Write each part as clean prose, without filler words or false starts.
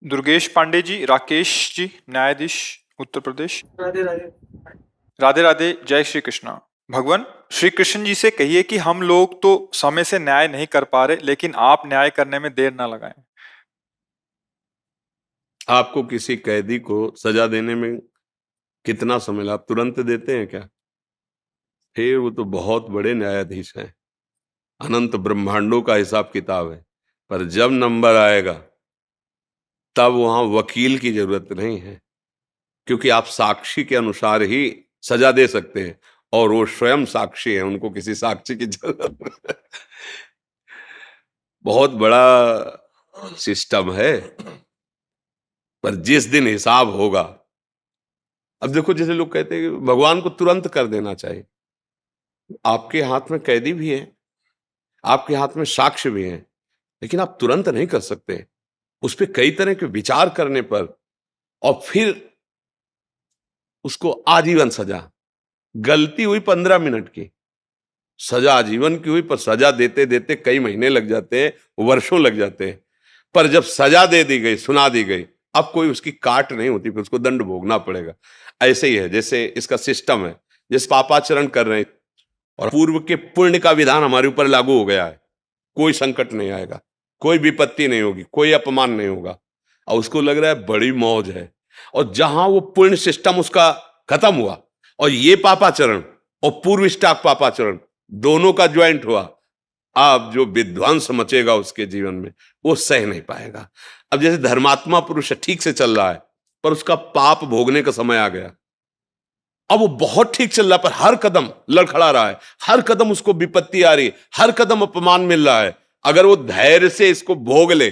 दुर्गेश पांडे जी, राकेश जी, न्यायाधीश, उत्तर प्रदेश। राधे राधे। राधे राधे, जय श्री कृष्णा। भगवान श्री कृष्ण जी से कहिए कि हम लोग तो समय से न्याय नहीं कर पा रहे, लेकिन आप न्याय करने में देर ना लगाएं। आपको किसी कैदी को सजा देने में कितना समय लगा? आप तुरंत देते हैं क्या? फिर वो तो बहुत बड़े न्यायाधीश हैं, अनंत ब्रह्मांडों का हिसाब किताब है। पर जब नंबर आएगा तब वहां वकील की जरूरत नहीं है, क्योंकि आप साक्षी के अनुसार ही सजा दे सकते हैं, और वो स्वयं साक्षी है, उनको किसी साक्षी की जरूरत नहीं। बहुत बड़ा सिस्टम है। पर जिस दिन हिसाब होगा, अब देखो, जैसे लोग कहते हैं कि भगवान को तुरंत कर देना चाहिए। आपके हाथ में कैदी भी है, आपके हाथ में साक्ष्य भी है, लेकिन आप तुरंत नहीं कर सकते। उस पर कई तरह के विचार करने पर, और फिर उसको आजीवन सजा। गलती हुई 15 मिनट की, सजा आजीवन की हुई, पर सजा देते देते कई महीने लग जाते हैं, वर्षों लग जाते हैं। पर जब सजा दे दी गई, सुना दी गई, अब कोई उसकी काट नहीं होती, फिर उसको दंड भोगना पड़ेगा। ऐसे ही है, जैसे इसका सिस्टम है, जिस पापाचरण कर रहे हैं और पूर्व के पुण्य का विधान हमारे ऊपर लागू हो गया है, कोई संकट नहीं आएगा, कोई विपत्ति नहीं होगी, कोई अपमान नहीं होगा, और उसको लग रहा है बड़ी मौज है। और जहां वो पुण्य सिस्टम उसका खत्म हुआ, और ये पापाचरण और पूर्व स्टाक पापाचरण दोनों का ज्वाइंट हुआ, अब जो विध्वंस मचेगा उसके जीवन में, वो सह नहीं पाएगा। अब जैसे धर्मात्मा पुरुष ठीक से चल रहा है, पर उसका पाप भोगने का समय आ गया। अब वो बहुत ठीक चल रहा है, पर हर कदम लड़खड़ा रहा है, हर कदम उसको विपत्ति आ रही है, हर कदम अपमान मिल रहा है। अगर वो धैर्य से इसको भोग ले,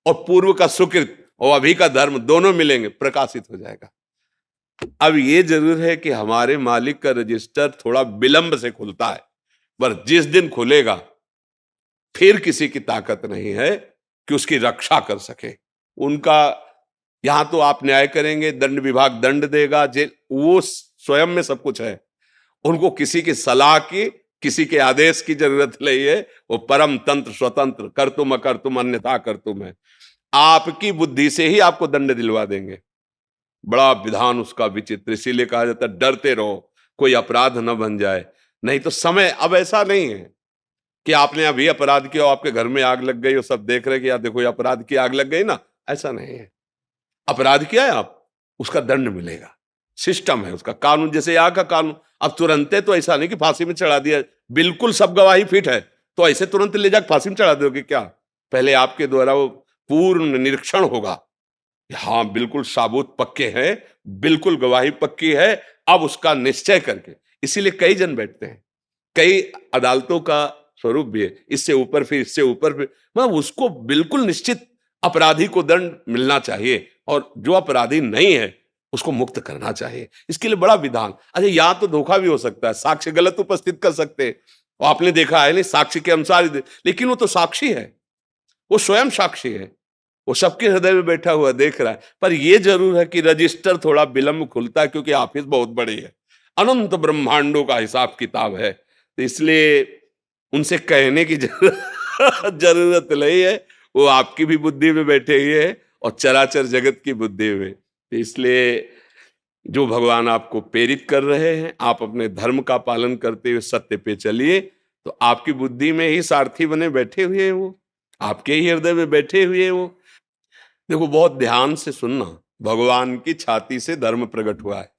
और पूर्व का सुकृत और अभी का धर्म दोनों मिलेंगे, प्रकाशित हो जाएगा। अब ये जरूर है कि हमारे मालिक का रजिस्टर थोड़ा विलंब से खुलता है, पर जिस दिन खुलेगा फिर किसी की ताकत नहीं है कि उसकी रक्षा कर सके। उनका यहां तो आप न्याय करेंगे, दंड विभाग दंड देगा, जेल, वो स्वयं में सब कुछ है। उनको किसी की सलाह की, किसी के आदेश की जरूरत नहीं है। वो परम तंत्र स्वतंत्र, कर तुम अकर तुम अन्यथा कर तुम है। आपकी बुद्धि से ही आपको दंड दिलवा देंगे। बड़ा विधान उसका विचित्र, इसीलिए कहा जाता है डरते रहो कोई अपराध न बन जाए। नहीं तो समय अब ऐसा नहीं है कि आपने अभी अपराध किया और आपके घर में आग लग गई और सब देख रहे कि यार देखो ये अपराध की आग लग गई ना, ऐसा नहीं है। अपराध किया है आप, उसका दंड मिलेगा, सिस्टम है उसका, कानून जैसे यहाँ का कानून। अब तुरंत तो ऐसा नहीं कि फांसी में चढ़ा दिया, बिल्कुल सब गवाही फिट है तो ऐसे तुरंत ले जाकर फांसी में चढ़ा दोगे क्या? पहले आपके द्वारा वो पूर्ण निरीक्षण होगा, हाँ बिल्कुल साबुत पक्के हैं, बिल्कुल गवाही पक्की है, अब उसका निश्चय करके। इसीलिए कई जन बैठते हैं, कई अदालतों का स्वरूप भी है, इससे ऊपर फिर इससे ऊपर फिर, मतलब उसको बिल्कुल निश्चित अपराधी को दंड मिलना चाहिए, और जो अपराधी नहीं है उसको मुक्त करना चाहिए। इसके लिए बड़ा विधान। अच्छा, यहां तो धोखा भी हो सकता है, साक्ष्य गलत उपस्थित कर सकते हैं, और आपने देखा है नहीं साक्षी के अनुसार ही लेकिन वो तो साक्षी है, वो स्वयं साक्षी है, वो सबके हृदय में बैठा हुआ देख रहा है। पर यह जरूर है कि रजिस्टर थोड़ा विलंब खुलता है, क्योंकि ऑफिस बहुत बड़ी है, अनंत ब्रह्मांडों का हिसाब किताब है। तो इसलिए उनसे कहने की जरूरत नहीं है, वो आपकी भी बुद्धि में बैठे हुए हैं और चराचर जगत की बुद्धि में। तो इसलिए जो भगवान आपको प्रेरित कर रहे हैं, आप अपने धर्म का पालन करते हुए सत्य पे चलिए, तो आपकी बुद्धि में ही सारथी बने बैठे हुए हैं, वो आपके ही हृदय में बैठे हुए हैं वो। देखो, बहुत ध्यान से सुनना, भगवान की छाती से धर्म प्रकट हुआ है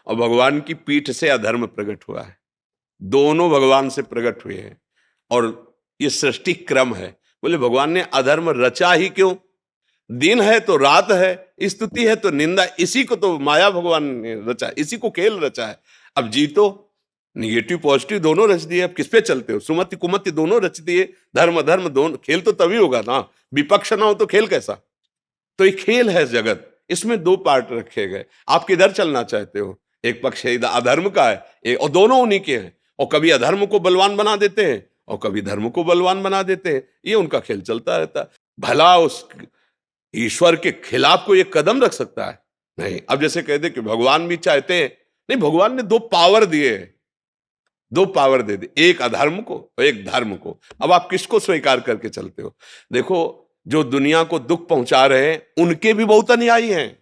और भगवान की पीठ से अधर्म प्रकट हुआ है, दोनों भगवान से प्रकट हुए हैं। और ये सृष्टि क्रम है। बोले भगवान ने अधर्म रचा ही क्यों? दिन है तो रात है, स्तुति है तो निंदा, इसी को तो माया भगवान ने रचा, इसी को खेल रचा है। अब जीतो, निगेटिव पॉजिटिव दोनों रच दिए, अब किस पे चलते हो? सुमति कुमति दोनों रच दिए, धर्म अधर्म दोनों। खेल तो तभी होगा ना, विपक्ष ना हो तो खेल कैसा? तो ये खेल है जगत, इसमें दो पार्ट रखे गए। आप किधर चलना चाहते हो? एक पक्ष अधर्म का है, और दोनों उन्हीं के हैं, और कभी अधर्म को बलवान बना देते हैं और कभी धर्म को बलवान बना देते हैं। ये उनका खेल चलता रहता है। भला उस ईश्वर के खिलाफ कोई एक कदम रख सकता है? नहीं। अब जैसे कहते कि भगवान भी चाहते हैं, नहीं, भगवान ने दो पावर दिए, दो पावर दे दी, एक अधर्म को और एक धर्म को। अब आप किसको स्वीकार करके चलते हो? देखो, जो दुनिया को दुख पहुंचा रहे हैं उनके भी बहुत अनुयायी हैं,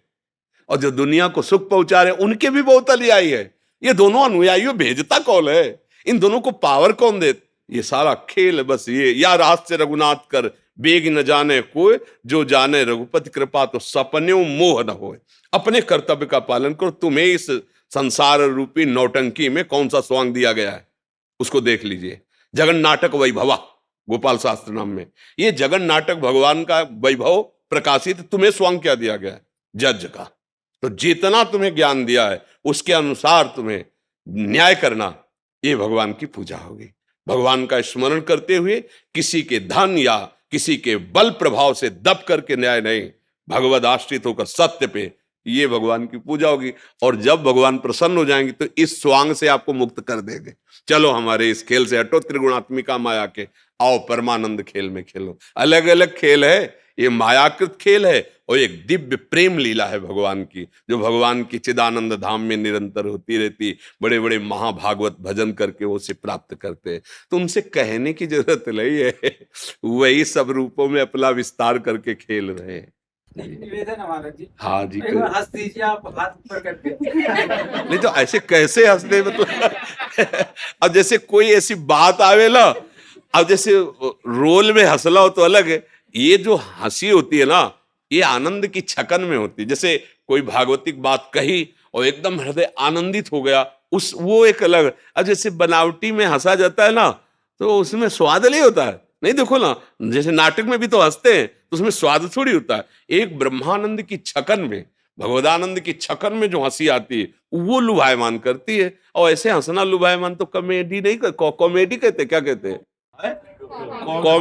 और जो दुनिया को सुख पहुंचा रहे हैं उनके भी बहुत अनुयायी है। ये दोनों अनुयायियों भेजता कौन है? इन दोनों को पावर कौन दे? ये सारा खेल बस ये, या रास्ते रघुनाथ कर बेग न जाने कोई, जो जाने रघुपति कृपा तो सपने मोह न होए। अपने कर्तव्य का पालन करो। तुम्हें इस संसार रूपी नौटंकी में कौन सा स्वांग दिया गया है उसको देख लीजिए। जगन नाटक वैभवा, गोपाल शास्त्र नाम में ये जगन नाटक भगवान का वैभव प्रकाशित, तुम्हें स्वांग क्या दिया गया है? जज का। तो जितना तुम्हें ज्ञान दिया है उसके अनुसार तुम्हें न्याय करना, ये भगवान की पूजा होगी। भगवान का स्मरण करते हुए किसी के धन या किसी के बल प्रभाव से दब करके न्याय नहीं, भगवद आश्रित होकर सत्य पे, ये भगवान की पूजा होगी। और जब भगवान प्रसन्न हो जाएंगे तो इस स्वांग से आपको मुक्त कर देंगे। चलो हमारे इस खेल से हटो, त्रिगुणात्मिका माया के, आओ परमानंद खेल में खेलो। अलग अलग खेल है, ये मायाकृत खेल है और एक दिव्य प्रेम लीला है भगवान की, जो भगवान की चिदानंद धाम में निरंतर होती रहती। बड़े बड़े महाभागवत भजन करके वो उसे प्राप्त करते हैं। तो उनसे कहने की जरूरत नहीं है, वही सब रूपों में अपना विस्तार करके खेल रहे हैं। निवेदन हमारा जी, हाँ जी, एक बार हंस दीजिए, आप हाथ ऊपर करके। नहीं तो ऐसे कैसे हंसते में तो अब जैसे कोई ऐसी बात आवे ना, अब जैसे रोल में हंसला हो तो अलग है, ये जो हंसी होती है ना ये आनंद की छकन में होती है। जैसे कोई भागवतिक बात कही और एकदम हृदय आनंदित हो गया, उस वो एक अलग। अब जैसे बनावटी में हंसा जाता है ना तो उसमें स्वाद नहीं होता है। नहीं देखो ना, जैसे नाटक में भी तो हंसते हैं तो उसमें स्वाद थोड़ी होता है। एक ब्रह्मानंद की छकन में, भगवदानंद की छकन में जो हंसी आती है वो लुभायमान करती है। और ऐसे हंसना लुभायमान तो कॉमेडी नहीं, कॉमेडी कहते, क्या कहते हैं?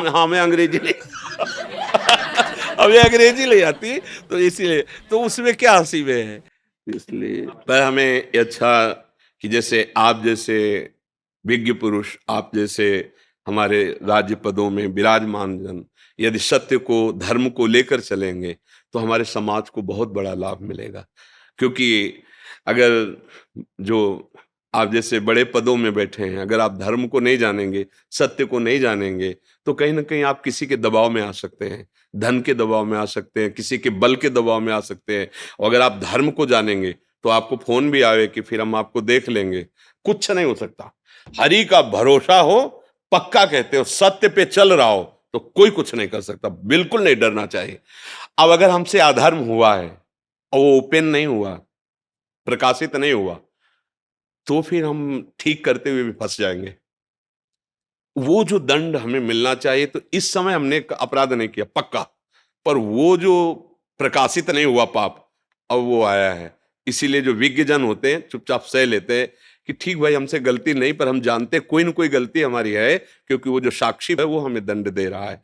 हाँ, मैं अंग्रेजी नहीं अब ये अंग्रेजी ले आती तो इसीलिए, तो उसमें क्या हंसी में है इसलिए। पर हमें अच्छा कि जैसे आप जैसे विज्ञ पुरुष, आप जैसे हमारे राज्य पदों में विराजमान जन यदि सत्य को, धर्म को लेकर चलेंगे तो हमारे समाज को बहुत बड़ा लाभ मिलेगा। क्योंकि अगर जो आप जैसे बड़े पदों में बैठे हैं, अगर आप धर्म को नहीं जानेंगे, सत्य को नहीं जानेंगे, तो कहीं ना कहीं आप किसी के दबाव में आ सकते हैं, धन के दबाव में आ सकते हैं, किसी के बल के दबाव में आ सकते हैं। और अगर आप धर्म को जानेंगे तो आपको फोन भी आवे कि फिर हम आपको देख लेंगे, कुछ नहीं हो सकता। हरि का भरोसा हो, पक्का कहते हो, सत्य पे चल रहा हो तो कोई कुछ नहीं कर सकता। बिल्कुल नहीं डरना चाहिए। अब अगर हमसे अधर्म हुआ है और वो ओपन नहीं हुआ, प्रकाशित नहीं हुआ, तो फिर हम ठीक करते हुए भी फंस जाएंगे। वो जो दंड हमें मिलना चाहिए, तो इस समय हमने अपराध नहीं किया पक्का, पर वो जो प्रकाशित नहीं हुआ पाप, अब वो आया है। इसीलिए जो विज्ञ जन होते हैं चुपचाप सह लेते हैं कि ठीक भाई हमसे गलती नहीं, पर हम जानते कोई ना कोई गलती हमारी है, क्योंकि वो जो साक्षी है वो हमें दंड दे रहा है।